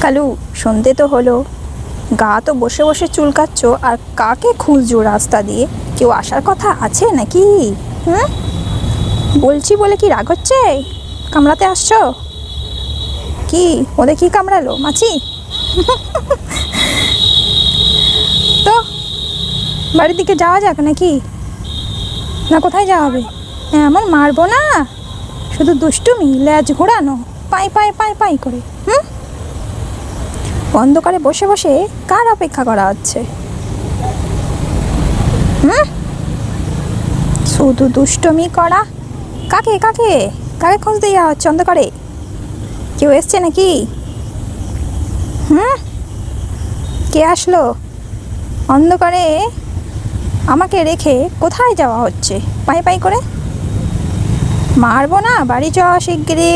কালু, সন্ধে তো হলো, গা তো বসে বসে চুলকাচ্ছ, আর কাকে খুঁজছো রাস্তা দিয়ে? কেউ আসার কথা আছে নাকি? বলছি বলে কি রাগ হচ্ছে? কামড়াতে আসছো? কি ওদের কি কামড়ালো? মাছি? তো বাড়ির দিকে যাওয়া যাক নাকি? না কোথায় যাওয়া হবে? এমন মারবো না, শুধু দুষ্টুমি, ল্যাজ ঘোরানো, পাই পাই পাই পাই করে। অন্ধকারে বসে বসে কার অপেক্ষা করা হচ্ছে? শুধু দুষ্টুমি করা। কাকে কাকে কাকে খুঁজতে যাওয়া হচ্ছে অন্ধকারে? কেউ এসছে নাকি? কে আসলো অন্ধকারে? আমাকে রেখে কোথায় যাওয়া হচ্ছে পাই পাই করে? মারবো না, বাড়ি যাওয়া শিগগিরি।